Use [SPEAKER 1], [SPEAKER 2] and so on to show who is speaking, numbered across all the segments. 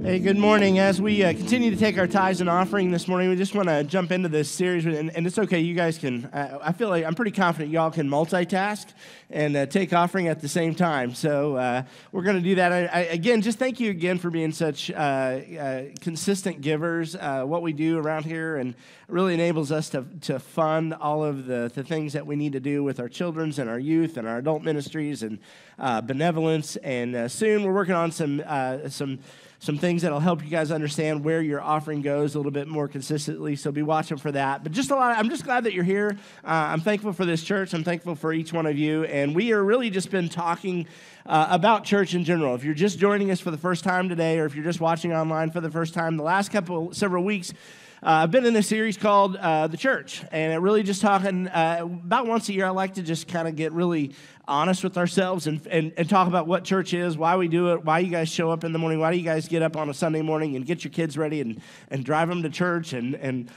[SPEAKER 1] Hey, good morning. As we continue to take our tithes and offering this morning, we just want to jump into this series, and it's okay. You guys can, I feel like I'm pretty confident y'all can multitask and take offering at the same time. So we're going to do that. Again, just thank you again for being such consistent givers. What we do around here and really enables us to fund all of the things that we need to do with our children's and our youth and our adult ministries and benevolence. And soon we're working on some things that'll help you guys understand where your offering goes a little bit more consistently, so be watching for that. But I'm just glad that you're here. I'm thankful for this church. I'm thankful for each one of you, and we are really just been talking about church in general. If you're just joining us for the first time today, or if you're just watching online for the first time, the last several weeks, I've been in a series called The Church, and it really just talking, about once a year, I like to just kind of get really honest with ourselves and talk about what church is, why we do it, why you guys show up in the morning, why do you guys get up on a Sunday morning and get your kids ready and drive them to church and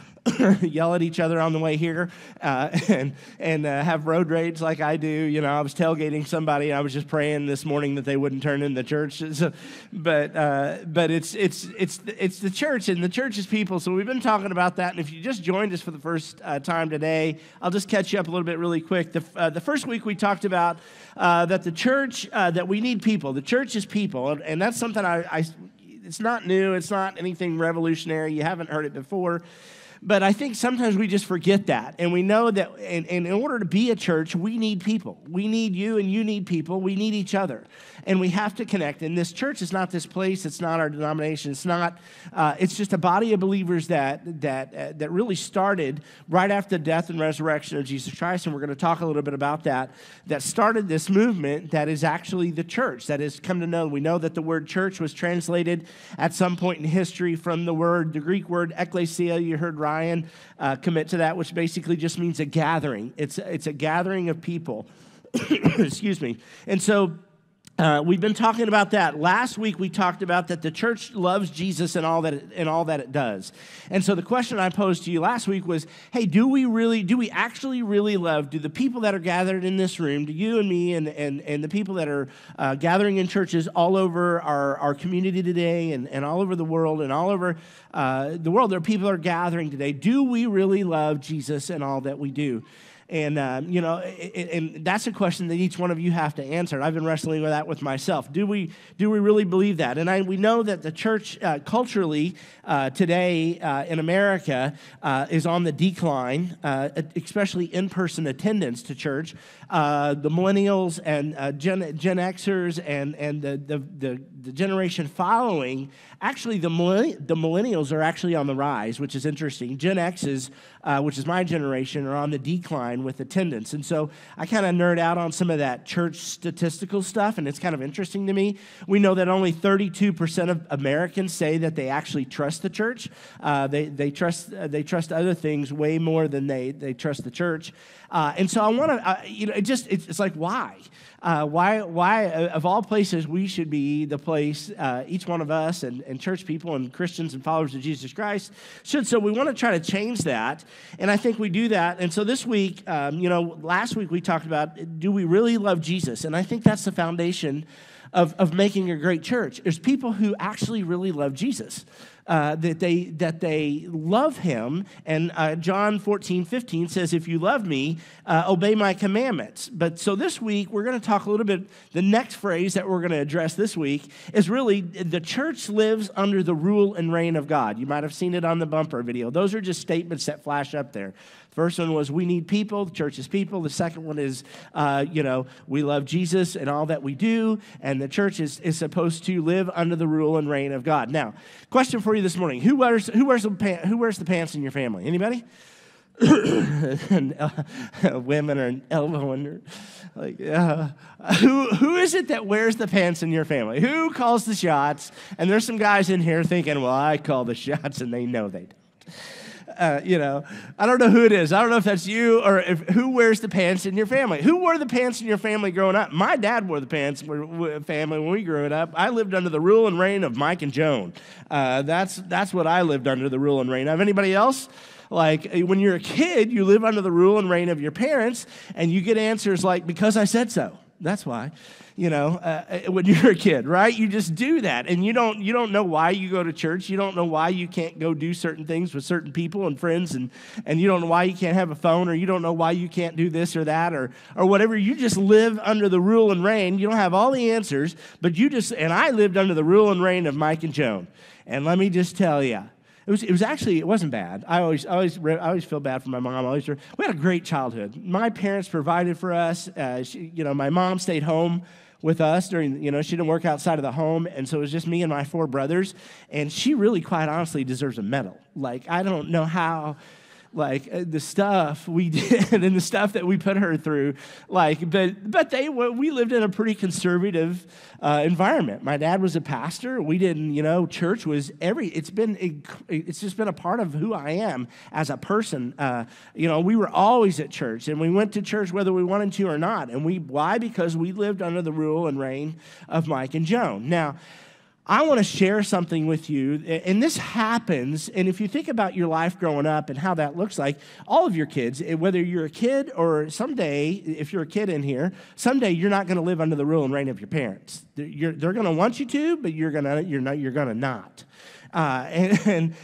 [SPEAKER 1] yell at each other on the way here and have road rage like I do. You know, I was tailgating somebody. I was just praying this morning that they wouldn't turn in the church. So, but it's the church, and the church is people. So we've been talking about that. And if you just joined us for the first time today, I'll just catch you up a little bit really quick. The first week we talked about that the church, that we need people. The church is people, and that's something it's not new. It's not anything revolutionary. You haven't heard it before. But I think sometimes we just forget that. And we know that in order to be a church, we need people. We need you, and you need people. We need each other. And we have to connect. And this church is not this place. It's not our denomination. It's not. It's just a body of believers that really started right after the death and resurrection of Jesus Christ. And we're going to talk a little bit about that. That started this movement that is actually the church. That has come to know. We know that the word church was translated at some point in history from the Greek word ekklesia. You heard Ryan commit to that, which basically just means a gathering. It's a gathering of people. Excuse me. And so we've been talking about that. Last week we talked about that the church loves Jesus and all that it does. And so the question I posed to you last week was, hey, do we actually really love, do the people that are gathered in this room, do you and me and the people that are gathering in churches all over our community today and all over the world and all over the world, there are people that are gathering today. Do we really love Jesus and all that we do? And, and that's a question that each one of you have to answer. I've been wrestling with that with myself. Do we really believe that? And we know that the church culturally today in America is on the decline, especially in-person attendance to church. The millennials and Gen Xers and the generation following, actually the millennials are actually on the rise, which is interesting. Gen X's, which is my generation, are on the decline with attendance. And so I kind of nerd out on some of that church statistical stuff, and it's kind of interesting to me. We know that only 32% of Americans say that they actually trust the church. They trust other things way more than they trust the church. And so I want to, it's like, why? Why of all places we should be the place, each one of us and church people and Christians and followers of Jesus Christ should. So we want to try to change that, and I think we do that. And so this week, last week we talked about, do we really love Jesus? And I think that's the foundation of making a great church. There's people who actually really love Jesus. That they love him. And John 14:15 says, if you love me, obey my commandments. But so this week, we're going to talk a little bit, the next phrase that we're going to address this week is really, the church lives under the rule and reign of God. You might have seen it on the bumper video. Those are just statements that flash up there. First one was, we need people, the church is people. The second one is, we love Jesus and all that we do, and the church is supposed to live under the rule and reign of God. Now, question for you this morning: Who wears the pants in your family? Anybody? Women are elbowing. Who is it that wears the pants in your family? Who calls the shots? And there's some guys in here thinking, well, I call the shots, and they know they don't. I don't know who it is. I don't know if that's you or who wears the pants in your family. Who wore the pants in your family growing up? My dad wore the pants in our family when we grew up. I lived under the rule and reign of Mike and Joan. That's what I lived under, the rule and reign of. Anybody else? Like, when you're a kid, you live under the rule and reign of your parents, and you get answers like, because I said so. That's why. When you're a kid, right? You just do that, and you don't know why you go to church. You don't know why you can't go do certain things with certain people and friends, and you don't know why you can't have a phone, or you don't know why you can't do this or that, or whatever. You just live under the rule and reign. You don't have all the answers, but and I lived under the rule and reign of Mike and Joan. And let me just tell you, it wasn't bad. I always feel bad for my mom. We had a great childhood. My parents provided for us. My mom stayed home with us during, she didn't work outside of the home, and so it was just me and my 4 brothers, and she really, quite honestly, deserves a medal. Like, I don't know how, the stuff we did and the stuff that we put her through, but we lived in a pretty conservative environment. My dad was a pastor. We didn't, church was it's just been a part of who I am as a person. We were always at church, and we went to church whether we wanted to or not. And why? Because we lived under the rule and reign of Mike and Joan. Now, I want to share something with you, and this happens, and if you think about your life growing up and how that looks like, all of your kids, whether you're a kid or someday, if you're a kid in here, someday you're not going to live under the rule and reign of your parents. They're going to want you to, but you're going to not. And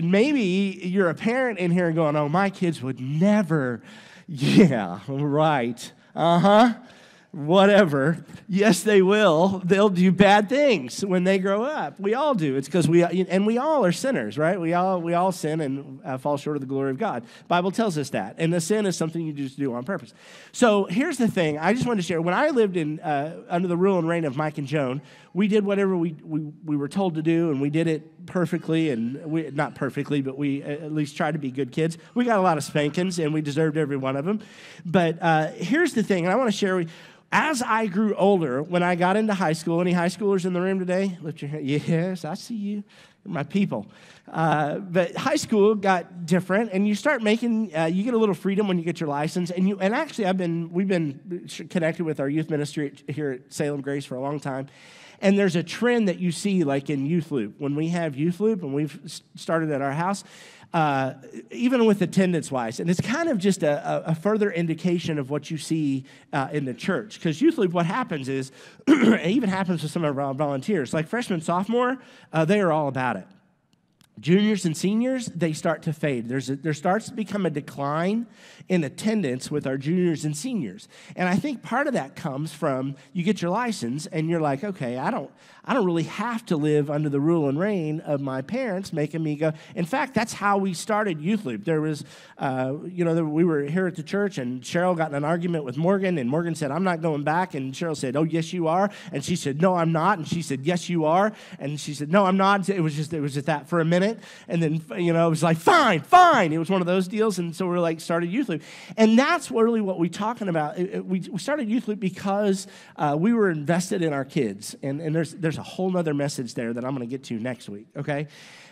[SPEAKER 1] maybe you're a parent in here going, oh, my kids would never, yeah, right, whatever. Yes, they will. They'll do bad things when they grow up. We all do. It's because we all are sinners, right? We all sin and fall short of the glory of God. The Bible tells us that. And the sin is something you just do on purpose. So here's the thing. I just wanted to share. When I lived under the rule and reign of Mike and Joan, we did whatever we were told to do, and we did it perfectly, and not perfectly, but we at least tried to be good kids. We got a lot of spankings, and we deserved every one of them. But here's the thing, and I want to share with you. As I grew older, when I got into high school, any high schoolers in the room today? Lift your hand. Yes, I see you. You're my people. But high school got different, and you start making, you get a little freedom when you get your license. And actually, we've been connected with our youth ministry here at Salem Grace for a long time. And there's a trend that you see like in Youth Loop. When we have Youth Loop, and we've started at our house, even with attendance-wise. And it's kind of just a further indication of what you see in the church. Because Youth Loop, what happens is, it even happens with some of our volunteers. Like freshman, sophomore, they are all about it. Juniors and seniors, they start to fade. There starts to become a decline in attendance with our juniors and seniors. And I think part of that comes from you get your license and you're like, okay, I don't really have to live under the rule and reign of my parents making me go. In fact, that's how we started Youth Loop. There was, we were here at the church, and Cheryl got in an argument with Morgan, and Morgan said, I'm not going back. And Cheryl said, oh, yes, you are. And she said, no, I'm not. And she said, yes, you are. And she said, no, I'm not. It was just that for a minute. And then, it was like, fine. It was one of those deals. And so we're started Youth Loop. And that's really what we're talking about. We started Youth Loop because we were invested in our kids. And there's a whole nother message there that I'm going to get to next week, okay?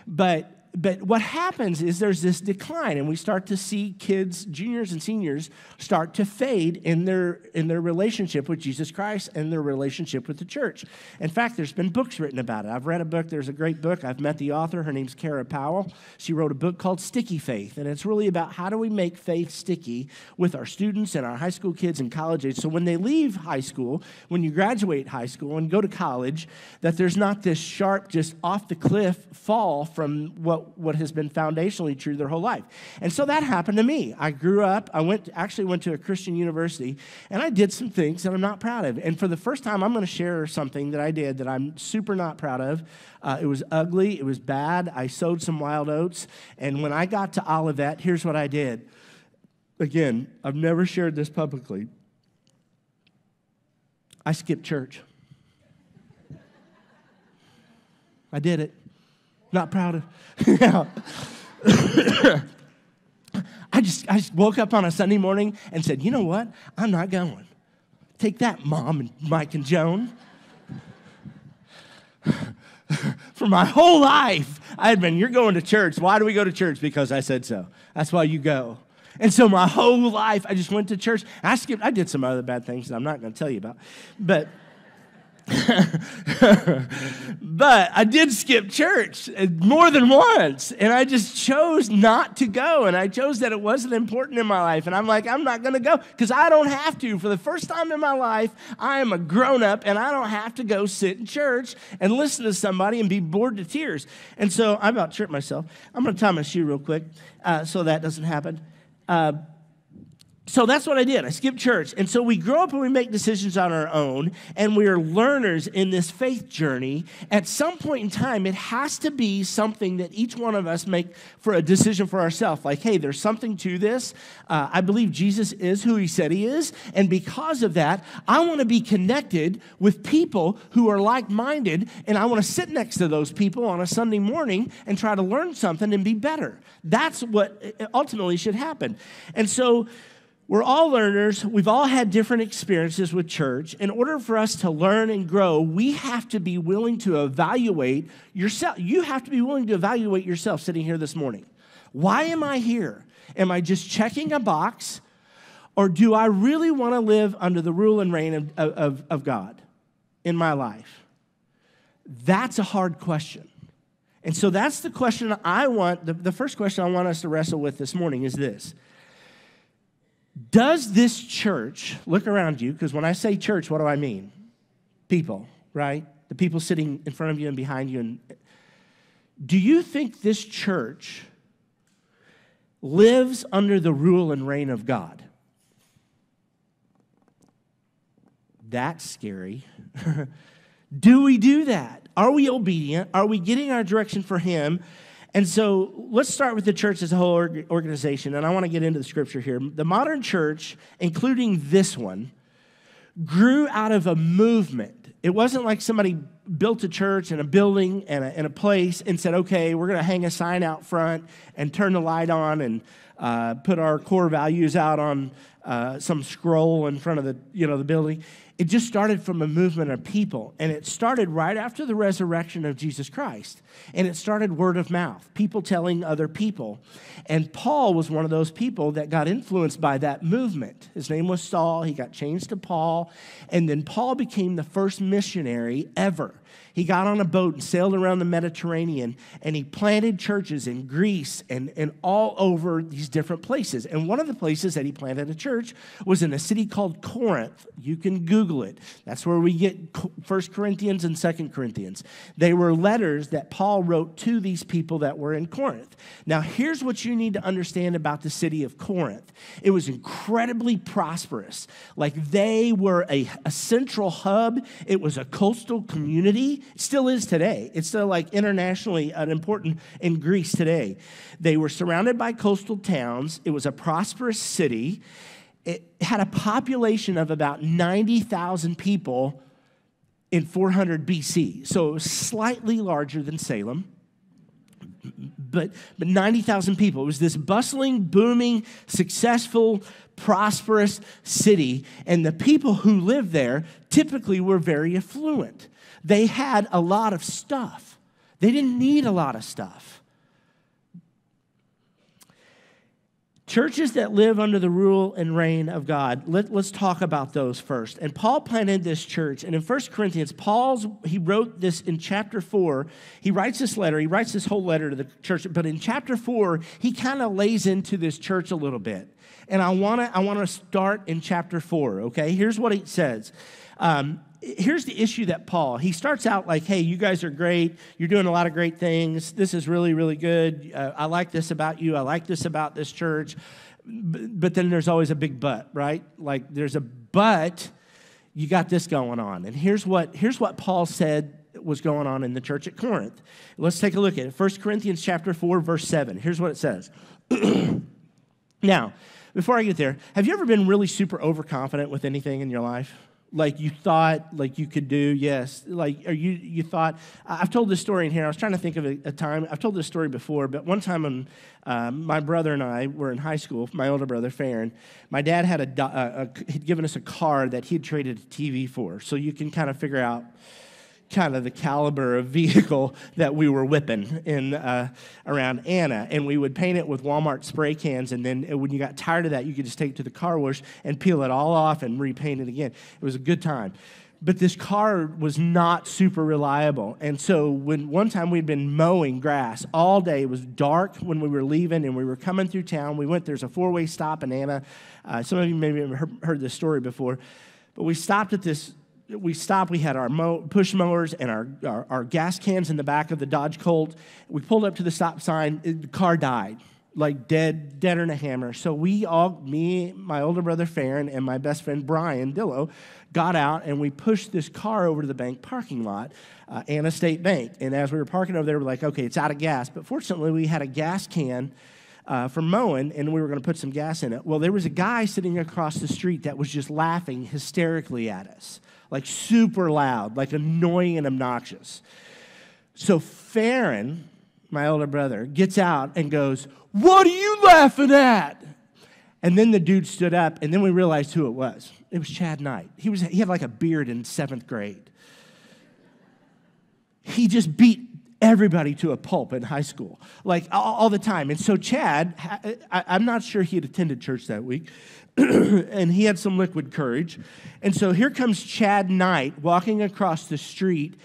[SPEAKER 1] But what happens is there's this decline, and we start to see kids, juniors and seniors, start to fade in their relationship with Jesus Christ and their relationship with the church. In fact, there's been books written about it. I've read a book. There's a great book. I've met the author. Her name's Kara Powell. She wrote a book called Sticky Faith, and it's really about how do we make faith sticky with our students and our high school kids and college age. So when they leave high school, when you graduate high school and go to college, that there's not this sharp, just off the cliff fall from what has been foundationally true their whole life. And so that happened to me. I grew up, actually went to a Christian university, and I did some things that I'm not proud of. And for the first time, I'm going to share something that I did that I'm super not proud of. It was ugly. It was bad. I sowed some wild oats. And when I got to Olivet, here's what I did. Again, I've never shared this publicly. I skipped church. I did it. Not proud of. I just woke up on a Sunday morning and said, you know what? I'm not going. Take that, Mom and Mike and Joan. For my whole life, I had been, you're going to church. Why do we go to church? Because I said so. That's why you go. And so my whole life, I just went to church. I did some other bad things that I'm not going to tell you about. But But I did skip church more than once, and I just chose not to go, and I chose that it wasn't important in my life, and I'm like, I'm not going to go because I don't have to. For the first time in my life, I am a grown-up, and I don't have to go sit in church and listen to somebody and be bored to tears. And so I about tripped myself. I'm going to tie my shoe real quick so that doesn't happen. So that's what I did. I skipped church. And so we grow up and we make decisions on our own, and we are learners in this faith journey. At some point in time, it has to be something that each one of us make for a decision for ourselves. Like, hey, there's something to this. I believe Jesus is who he said he is. And because of that, I want to be connected with people who are like-minded, and I want to sit next to those people on a Sunday morning and try to learn something and be better. That's what ultimately should happen. And so we're all learners. We've all had different experiences with church. In order for us to learn and grow, we have to be willing to evaluate yourself. You have to be willing to evaluate yourself sitting here this morning. Why am I here? Am I just checking a box? Or do I really want to live under the rule and reign of God in my life? That's a hard question. And so that's the question the first question I want us to wrestle with this morning is this. Does this church, look around you, because when I say church, what do I mean? People, right? The people sitting in front of you and behind you. And do you think this church lives under the rule and reign of God? That's scary. Do we do that? Are we obedient? Are we getting our direction for him? And so let's start with the church as a whole organization, and I want to get into the scripture here. The modern church, including this one, grew out of a movement. It wasn't like somebody built a church and a building and a place and said, okay, we're going to hang a sign out front and turn the light on and put our core values out on some scroll in front of the building. It just started from a movement of people, and it started right after the resurrection of Jesus Christ, and it started word of mouth, people telling other people, and Paul was one of those people that got influenced by that movement. His name was Saul. He got changed to Paul, and then Paul became the first missionary ever. He got on a boat and sailed around the Mediterranean, and he planted churches in Greece and all over these different places. And one of the places that he planted a church was in a city called Corinth. You can Google it. That's where we get 1 Corinthians and 2 Corinthians. They were letters that Paul wrote to these people that were in Corinth. Now, here's what you need to understand about the city of Corinth. It was incredibly prosperous. Like, they were a central hub. It was a coastal community. It still is today. It's still like internationally important in Greece today. They were surrounded by coastal towns. It was a prosperous city. It had a population of about 90,000 people in 400 BC. So it was slightly larger than Salem, but 90,000 people. It was this bustling, booming, successful, prosperous city. And the people who lived there typically were very affluent. They had a lot of stuff. They didn't need a lot of stuff. Churches that live under the rule and reign of God, let's talk about those first. And Paul planted this church. And in 1 Corinthians, he wrote this in chapter 4. He writes this whole letter to the church. But in chapter 4, he kind of lays into this church a little bit. And I want to start in chapter 4, okay? Here's what it says. Here's the issue that he starts out like, hey, you guys are great. You're doing a lot of great things. This is really, really good. I like this about you. I like this about this church. But then there's always a big but, right? Like there's a but, you got this going on. And here's what Paul said was going on in the church at Corinth. Let's take a look at it. 1 Corinthians chapter 4, verse 7. Here's what it says. Now, before I get there, have you ever been really super overconfident with anything in your life? Like you thought, like you could do, yes. Like, or you thought, I've told this story in here. I was trying to think of a time. I've told this story before, but one time when my brother and I were in high school, my older brother, Farron, my dad had he'd given us a car that he'd traded a TV for. So you can kind of figure out kind of the caliber of vehicle that we were whipping in around Anna. And we would paint it with Walmart spray cans, and then when you got tired of that, you could just take it to the car wash and peel it all off and repaint it again. It was a good time. But this car was not super reliable. And so one time we'd been mowing grass all day. It was dark when we were leaving, and we were coming through town. There's a four-way stop in Anna. Some of you maybe have heard this story before. But we stopped at this. We had our push mowers and our gas cans in the back of the Dodge Colt. We pulled up to the stop sign. The car died, like deader than a hammer. So me, my older brother Farron, and my best friend Brian Dillo, got out, and we pushed this car over to the bank parking lot, Anna State Bank. And as we were parking over there, we're like, okay, it's out of gas. But fortunately, we had a gas can from mowing, and we were going to put some gas in it. Well, there was a guy sitting across the street that was just laughing hysterically at us, like super loud, like annoying and obnoxious. So Farron, my older brother, gets out and goes, "What are you laughing at?" And then the dude stood up, and then we realized who it was. It was Chad Knight. He had like a beard in 7th grade. He just beat everybody to a pulp in high school, like all the time. And so Chad, I'm not sure he had attended church that week, and he had some liquid courage. And so here comes Chad Knight walking across the street.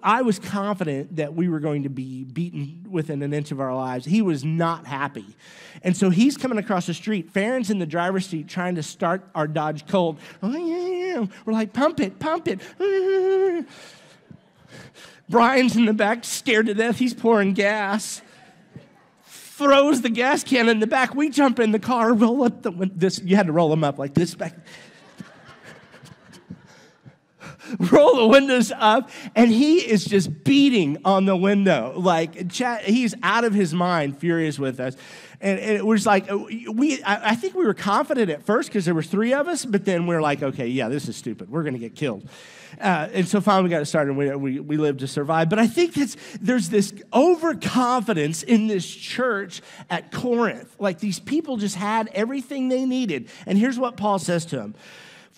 [SPEAKER 1] I was confident that we were going to be beaten within an inch of our lives. He was not happy. And so he's coming across the street. Farron's in the driver's seat trying to start our Dodge Colt. Oh, yeah. We're like, pump it, pump it. Brian's in the back, scared to death. He's pouring gas. Throws the gas can in the back. We jump in the car, roll up you had to roll them up like this back. Roll the windows up, and he is just beating on the window. Like, he's out of his mind, furious with us. And it was like, I think we were confident at first because there were 3 of us, but then we're like, okay, yeah, this is stupid. We're going to get killed. And so finally we got it started, and we lived to survive. But I think there's this overconfidence in this church at Corinth. Like, these people just had everything they needed. And here's what Paul says to them.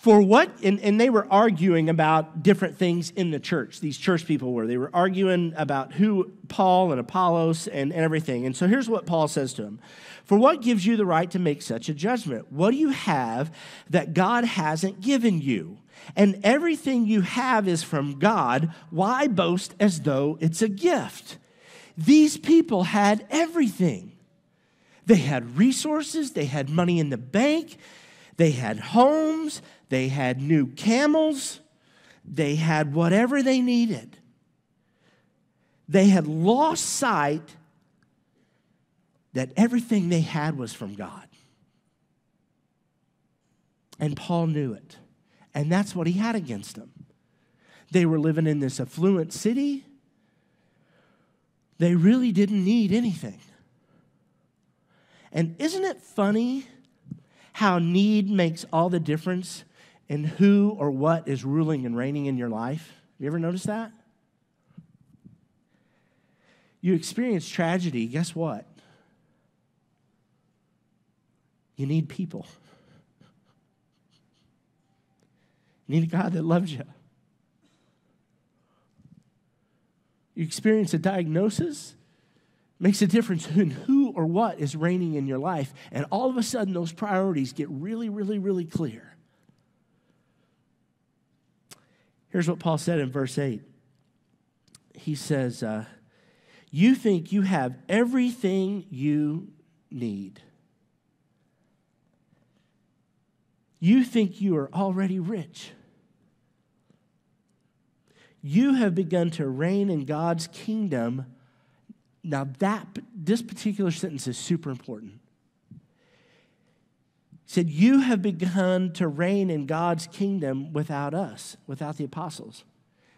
[SPEAKER 1] And they were arguing about different things in the church. These church people were. They were arguing about who Paul and Apollos and everything. And so here's what Paul says to them. For what gives you the right to make such a judgment? What do you have that God hasn't given you? And everything you have is from God. Why boast as though it's a gift? These people had everything. They had resources. They had money in the bank. They had homes. They had new camels. They had whatever they needed. They had lost sight that everything they had was from God. And Paul knew it. And that's what he had against them. They were living in this affluent city. They really didn't need anything. And isn't it funny how need makes all the difference in who or what is ruling and reigning in your life? You ever notice that? You experience tragedy, guess what? You need people. You need a God that loves you. You experience a diagnosis, makes a difference in who or what is reigning in your life. And all of a sudden, those priorities get really, really, really clear. Here's what Paul said in verse 8. He says, you think you have everything you need. You think you are already rich. You have begun to reign in God's kingdom. Now this particular sentence is super important. He said, you have begun to reign in God's kingdom without us, without the apostles.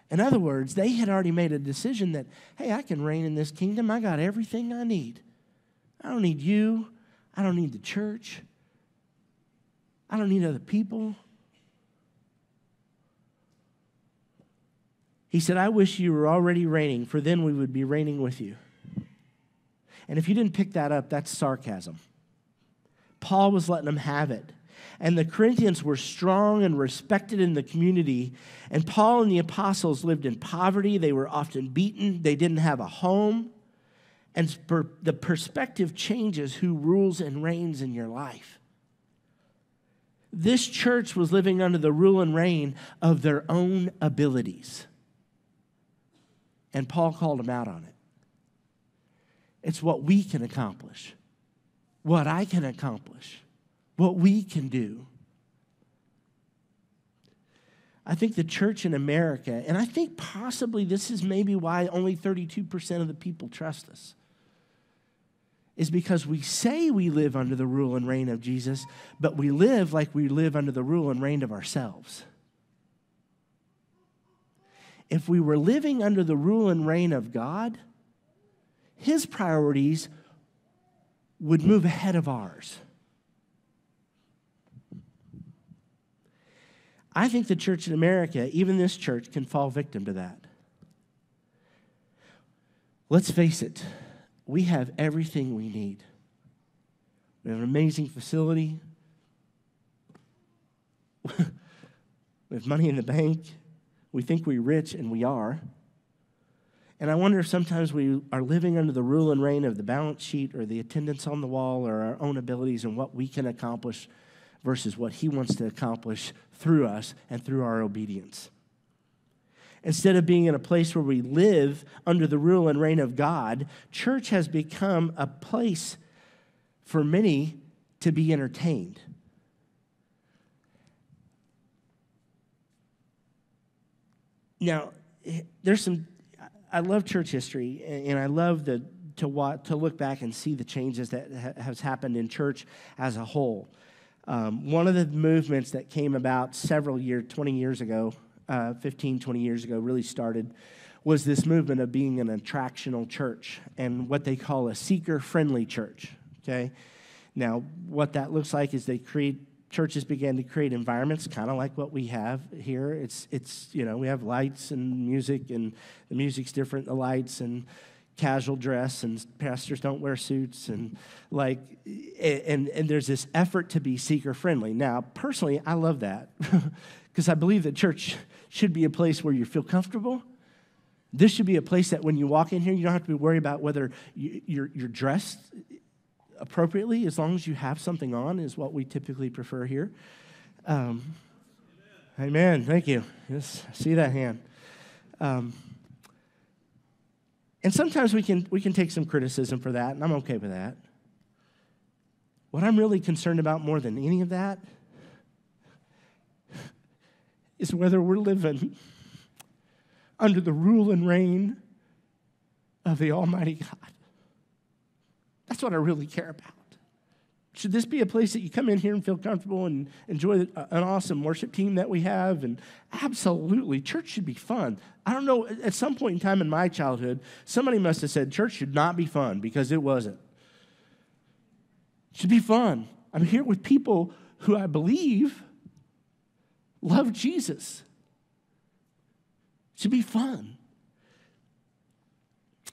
[SPEAKER 1] In other words, they had already made a decision that, hey, I can reign in this kingdom. I got everything I need. I don't need you. I don't need the church. I don't need other people. He said, I wish you were already reigning, for then we would be reigning with you. And if you didn't pick that up, that's sarcasm. Paul was letting them have it. And the Corinthians were strong and respected in the community. And Paul and the apostles lived in poverty. They were often beaten. They didn't have a home. And the perspective changes who rules and reigns in your life. This church was living under the rule and reign of their own abilities. And Paul called them out on it. It's what we can accomplish, what I can accomplish, what we can do. I think the church in America, and I think possibly this is maybe why only 32% of the people trust us, is because we say we live under the rule and reign of Jesus, but we live like we live under the rule and reign of ourselves. If we were living under the rule and reign of God, His priorities would move ahead of ours. I think the church in America, even this church, can fall victim to that. Let's face it, we have everything we need. We have an amazing facility. We have money in the bank. We think we're rich, and we are. And I wonder if sometimes we are living under the rule and reign of the balance sheet or the attendance on the wall or our own abilities and what we can accomplish versus what He wants to accomplish through us and through our obedience. Instead of being in a place where we live under the rule and reign of God, church has become a place for many to be entertained. Now, I love church history, and I love to look back and see the changes that has happened in church as a whole. One of the movements that came about 20 years ago, 15, 20 years ago, really started, was this movement of being an attractional church and what they call a seeker-friendly church, okay? Now, what that looks like is churches began to create environments kind of like what we have here. It's we have lights and music, and the music's different, the lights, and casual dress, and pastors don't wear suits, and there's this effort to be seeker-friendly. Now, personally, I love that because I believe that church should be a place where you feel comfortable. This should be a place that when you walk in here, you don't have to be worried about whether you're dressed appropriately, as long as you have something on, is what we typically prefer here. Amen. Thank you. Yes, I see that hand. And sometimes we can take some criticism for that, and I'm okay with that. What I'm really concerned about more than any of that is whether we're living under the rule and reign of the Almighty God. That's what I really care about. Should this be a place that you come in here and feel comfortable and enjoy an awesome worship team that we have? And absolutely, church should be fun. I don't know, at some point in time in my childhood, somebody must have said church should not be fun because it wasn't. It should be fun. I'm here with people who I believe love Jesus. It should be fun.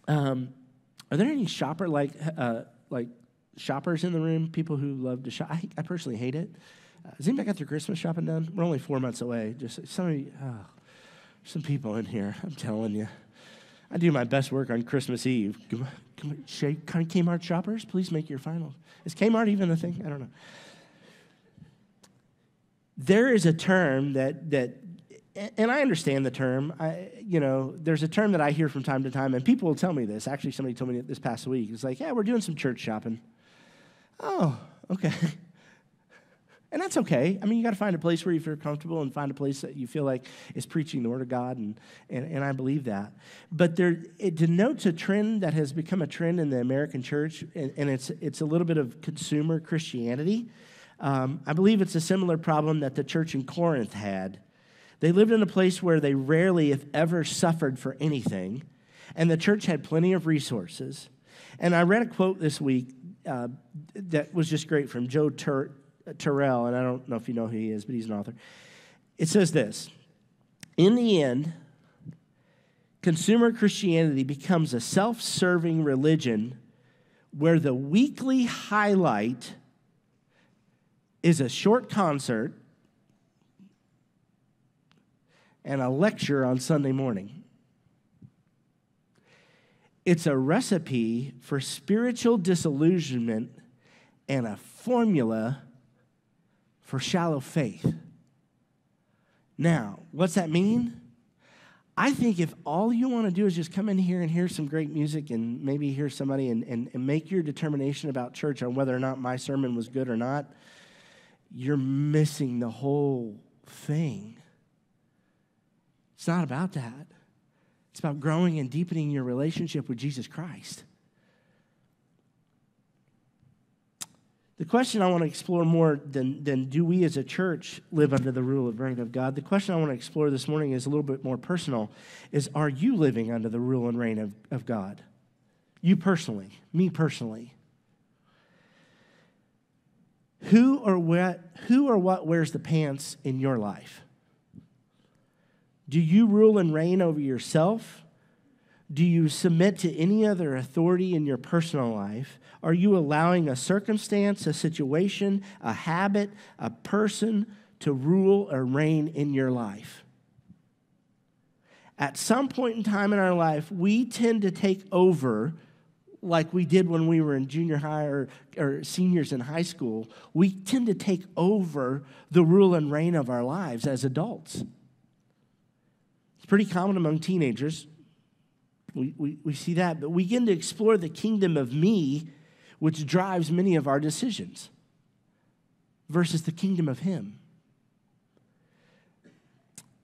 [SPEAKER 1] Are there any shoppers in the room, people who love to shop? I personally hate it. Has anybody got their Christmas shopping done? We're only 4 months away. Just some people in here, I'm telling you. I do my best work on Christmas Eve. Come on, Kmart shoppers, please make your final. Is Kmart even a thing? I don't know. There is a term that and I understand the term. There's a term that I hear from time to time, and people will tell me this. Actually, somebody told me this past week. It's like, yeah, we're doing some church shopping. Oh, okay. And that's okay. I mean, you got to find a place where you feel comfortable and find a place that you feel like is preaching the Word of God, and I believe that. But it denotes a trend that has become a trend in the American church, and it's a little bit of consumer Christianity. I believe it's a similar problem that the church in Corinth had. They lived in a place where they rarely, if ever, suffered for anything, and the church had plenty of resources. And I read a quote this week that was just great from Joe Terrell, and I don't know if you know who he is, but he's an author. It says this: in the end, consumer Christianity becomes a self-serving religion where the weekly highlight is a short concert and a lecture on Sunday morning. It's a recipe for spiritual disillusionment and a formula for shallow faith. Now, what's that mean? I think if all you want to do is just come in here and hear some great music and maybe hear somebody and make your determination about church on whether or not my sermon was good or not, you're missing the whole thing. It's not about that. It's about growing and deepening your relationship with Jesus Christ. The question I want to explore more than do we as a church live under the rule and reign of God, the question I want to explore this morning is a little bit more personal, is are you living under the rule and reign of God? You personally, me personally. Who or what wears the pants in your life? Do you rule and reign over yourself? Do you submit to any other authority in your personal life? Are you allowing a circumstance, a situation, a habit, a person to rule or reign in your life? At some point in time in our life, we tend to take over like we did when we were in junior high or seniors in high school. We tend to take over the rule and reign of our lives as adults. It's pretty common among teenagers. We see that, but we begin to explore the kingdom of me, which drives many of our decisions, versus the kingdom of him.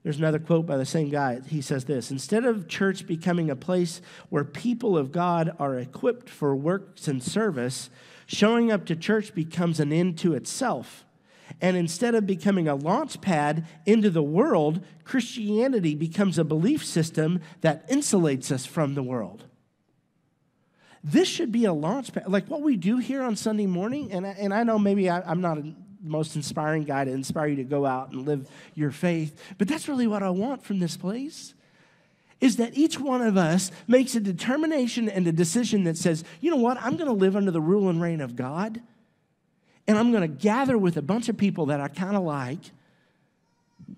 [SPEAKER 1] There's another quote by the same guy. He says this: instead of church becoming a place where people of God are equipped for works and service, showing up to church becomes an end to itself. And instead of becoming a launch pad into the world, Christianity becomes a belief system that insulates us from the world. This should be a launch pad. Like what we do here on Sunday morning, and I know maybe I'm not the most inspiring guy to inspire you to go out and live your faith, but that's really what I want from this place, is that each one of us makes a determination and a decision that says, you know what, I'm going to live under the rule and reign of God. And I'm going to gather with a bunch of people that I kind of like.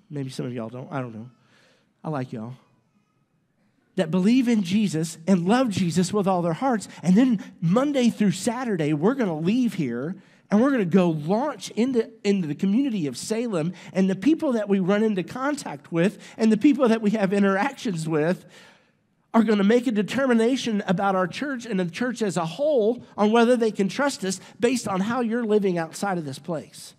[SPEAKER 1] Maybe some of y'all don't. I don't know. I like y'all. That believe in Jesus and love Jesus with all their hearts. And then Monday through Saturday, we're going to leave here and we're going to go launch into the community of Salem. And the people that we run into contact with and the people that we have interactions with are going to make a determination about our church and the church as a whole on whether they can trust us based on how you're living outside of this place.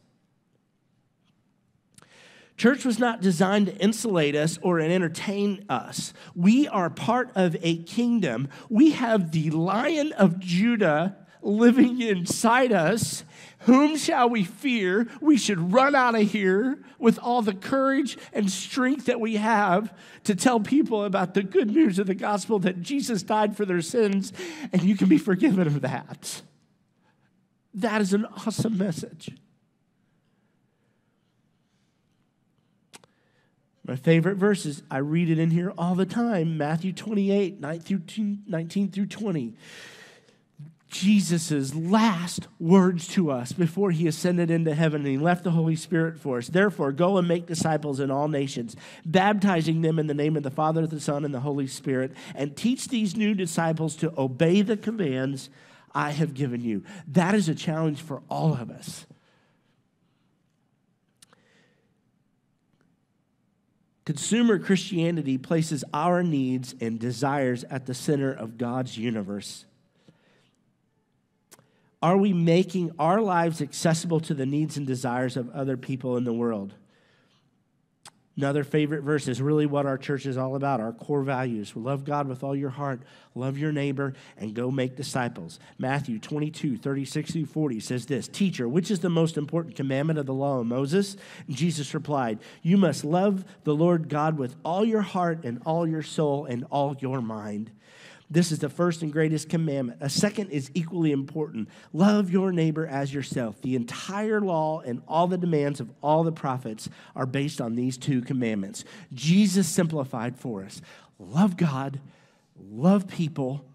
[SPEAKER 1] Church was not designed to insulate us or entertain us. We are part of a kingdom. We have the Lion of Judah living inside us. Whom shall we fear? We should run out of here with all the courage and strength that we have to tell people about the good news of the gospel that Jesus died for their sins and you can be forgiven of that. That is an awesome message. My favorite verses, I read it in here all the time, Matthew 28, 19 through 20. Jesus' last words to us before he ascended into heaven and he left the Holy Spirit for us. Therefore, go and make disciples in all nations, baptizing them in the name of the Father, the Son, and the Holy Spirit, and teach these new disciples to obey the commands I have given you. That is a challenge for all of us. Consumer Christianity places our needs and desires at the center of God's universe. Are we making our lives accessible to the needs and desires of other people in the world? Another favorite verse is really what our church is all about, our core values. Love God with all your heart, love your neighbor, and go make disciples. Matthew 22, 36 through 40 says this: Teacher, which is the most important commandment of the law of Moses? And Jesus replied, you must love the Lord God with all your heart and all your soul and all your mind. This is the first and greatest commandment. A second is equally important. Love your neighbor as yourself. The entire law and all the demands of all the prophets are based on these two commandments. Jesus simplified for us. Love God, love people,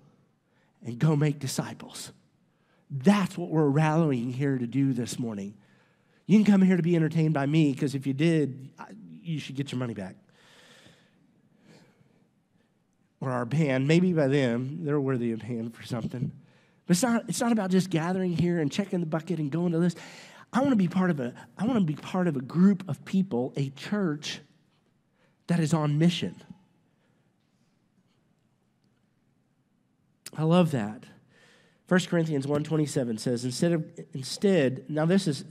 [SPEAKER 1] and go make disciples. That's what we're rallying here to do this morning. You can come here to be entertained by me, because if you did, you should get your money back. Or our band, maybe by them, they're worthy of hand for something. But it's not about just gathering here and checking the bucket and going to this. I want to be part of a group of people, a church that is on mission. I love that. 1 Corinthians 1:27 says, instead, now this is,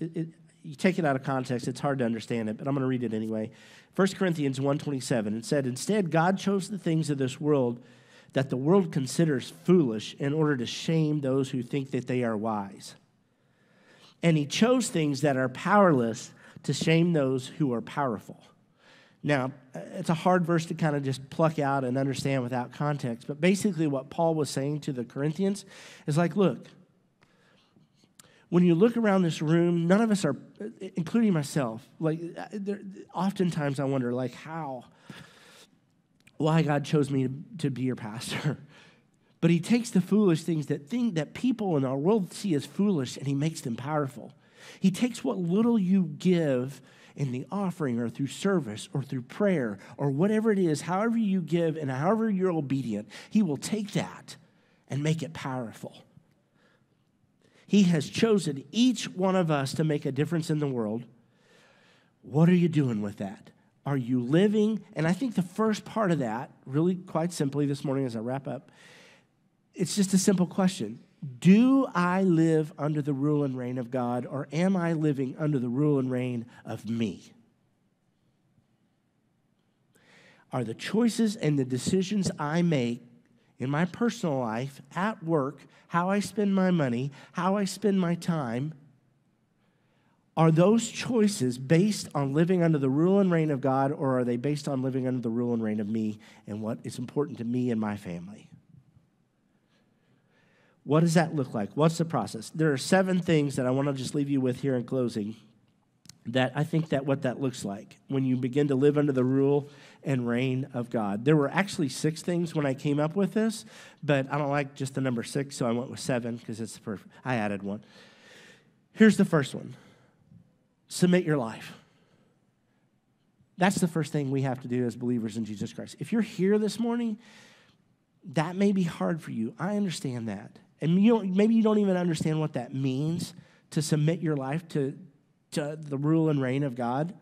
[SPEAKER 1] you take it out of context, it's hard to understand it, but I'm going to read it anyway. 1 Corinthians 1:27, it said, instead, God chose the things of this world that the world considers foolish in order to shame those who think that they are wise. And he chose things that are powerless to shame those who are powerful. Now, it's a hard verse to kind of just pluck out and understand without context, but basically what Paul was saying to the Corinthians is like, look, when you look around this room, none of us are, including myself, like, oftentimes I wonder, like, why God chose me to be your pastor. But he takes the foolish things that people in our world see as foolish, and he makes them powerful. He takes what little you give in the offering or through service or through prayer or whatever it is, however you give and however you're obedient, he will take that and make it powerful. He has chosen each one of us to make a difference in the world. What are you doing with that? Are you living? And I think the first part of that, really quite simply this morning as I wrap up, it's just a simple question. Do I live under the rule and reign of God, or am I living under the rule and reign of me? Are the choices and the decisions I make in my personal life, at work, how I spend my money, how I spend my time, are those choices based on living under the rule and reign of God, or are they based on living under the rule and reign of me and what is important to me and my family? What does that look like? What's the process? There are 7 things that I want to just leave you with here in closing that I think that what that looks like when you begin to live under the rule and reign of God. There were actually 6 things when I came up with this, but I don't like just the number 6, so I went with 7 because it's perfect. I added 1. Here's the first one. Submit your life. That's the first thing we have to do as believers in Jesus Christ. If you're here this morning, that may be hard for you. I understand that. And maybe you don't even understand what that means to submit your life to the rule and reign of God.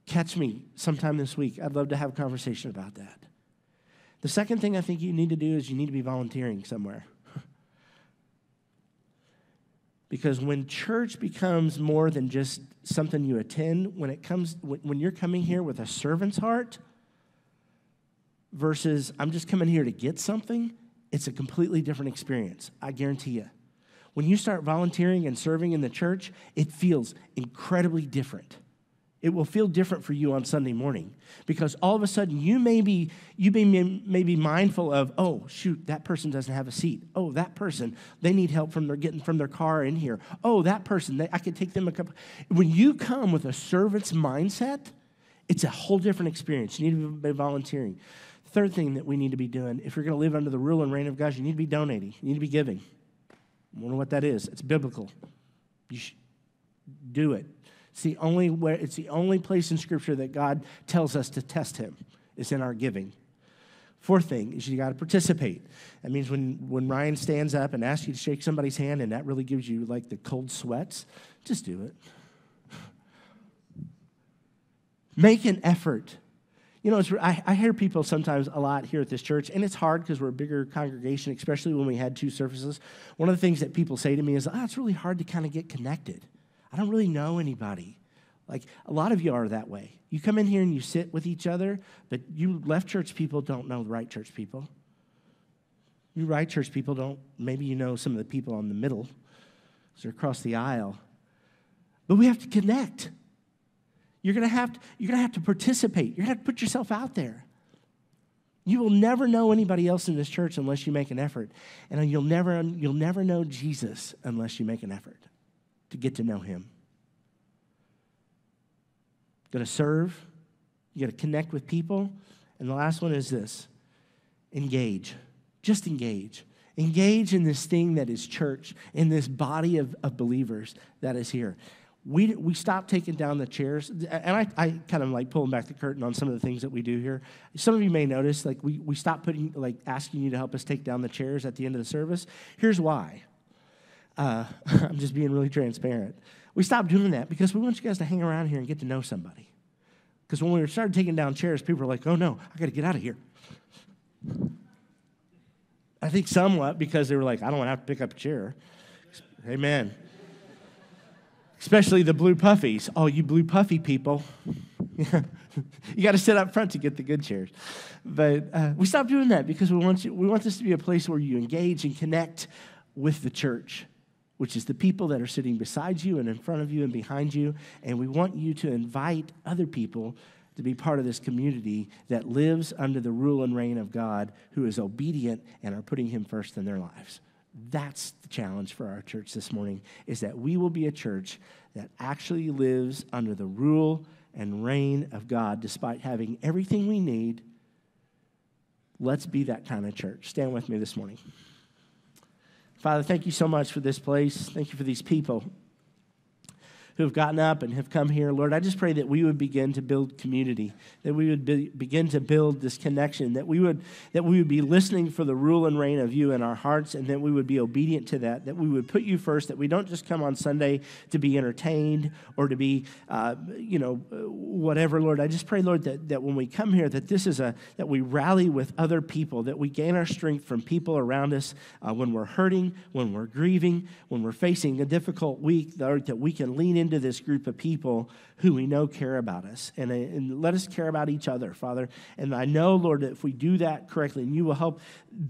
[SPEAKER 1] Catch me sometime this week. I'd love to have a conversation about that. The second thing I think you need to do is you need to be volunteering somewhere. Because when church becomes more than just something you attend, when you're coming here with a servant's heart versus I'm just coming here to get something, it's a completely different experience, I guarantee you. When you start volunteering and serving in the church, it feels incredibly different. It will feel different for you on Sunday morning because all of a sudden you may be mindful of, oh, shoot, that person doesn't have a seat. Oh, that person, they need help getting from their car in here. Oh, that person, I could take them a cup. When you come with a servant's mindset, it's a whole different experience. You need to be volunteering. Third thing that we need to be doing, if you're going to live under the rule and reign of God, you need to be donating. You need to be giving. I wonder what that is. It's biblical. You should do it. It's the only place in Scripture that God tells us to test him is in our giving. Fourth thing is you got to participate. That means when Ryan stands up and asks you to shake somebody's hand and that really gives you like the cold sweats, just do it. Make an effort. You know, I hear people sometimes a lot here at this church, and it's hard because we're a bigger congregation, especially when we had 2 services. One of the things that people say to me is, it's really hard to kind of get connected. I don't really know anybody. Like, a lot of you are that way. You come in here and you sit with each other, but you left church people don't know the right church people. You right church people don't. Maybe you know some of the people on the middle, because they're across the aisle. But we have to connect. You're gonna have to participate. You're gonna have to put yourself out there. You will never know anybody else in this church unless you make an effort, and you'll never know Jesus unless you make an effort to get to know him. Got to serve. You got to connect with people, and the last one is this: engage. Just engage. Engage in this thing that is church, in this body of believers that is here. We stopped taking down the chairs, and I kind of like pulling back the curtain on some of the things that we do here. Some of you may notice, like we stopped asking you to help us take down the chairs at the end of the service. Here's why. I'm just being really transparent. We stopped doing that because we want you guys to hang around here and get to know somebody. Because when we started taking down chairs, people were like, oh no, I got to get out of here. I think somewhat because they were like, I don't want to have to pick up a chair. Amen. Especially the blue puffies. Oh, you blue puffy people. You got to sit up front to get the good chairs. But we stopped doing that because we want this to be a place where you engage and connect with the church, which is the people that are sitting beside you and in front of you and behind you. And we want you to invite other people to be part of this community that lives under the rule and reign of God, who is obedient and are putting him first in their lives. That's the challenge for our church this morning, is that we will be a church that actually lives under the rule and reign of God, despite having everything we need. Let's be that kind of church. Stand with me this morning. Father, thank you so much for this place. Thank you for these people who have gotten up and have come here. Lord, I just pray that we would begin to build community, that we would begin to build this connection, that we would be listening for the rule and reign of you in our hearts, and that we would be obedient to that we would put you first, that we don't just come on Sunday to be entertained or to be, whatever, Lord. I just pray, Lord, that when we come here, that we rally with other people, that we gain our strength from people around us when we're hurting, when we're grieving, when we're facing a difficult week, Lord, that we can lean into this group of people who we know care about us, and let us care about each other, Father. And I know, Lord, that if we do that correctly, and you will help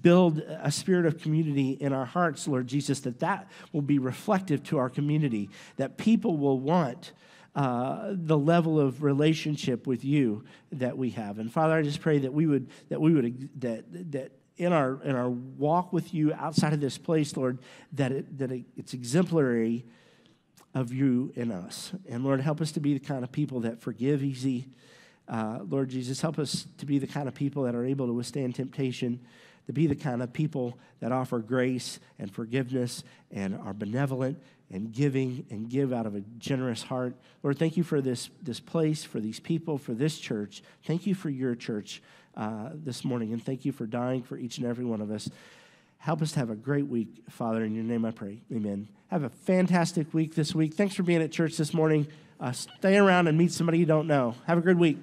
[SPEAKER 1] build a spirit of community in our hearts, Lord Jesus, that will be reflective to our community, that people will want the level of relationship with you that we have. And Father, I just pray that in our walk with you outside of this place, Lord, that it's exemplary of you in us. And Lord, help us to be the kind of people that forgive easy. Lord Jesus, help us to be the kind of people that are able to withstand temptation, to be the kind of people that offer grace and forgiveness and are benevolent and giving and give out of a generous heart. Lord, thank you for this place, for these people, for this church. Thank you for your church this morning, and thank you for dying for each and every one of us. Help us to have a great week, Father. In your name I pray. Amen. Have a fantastic week this week. Thanks for being at church this morning. Stay around and meet somebody you don't know. Have a good week.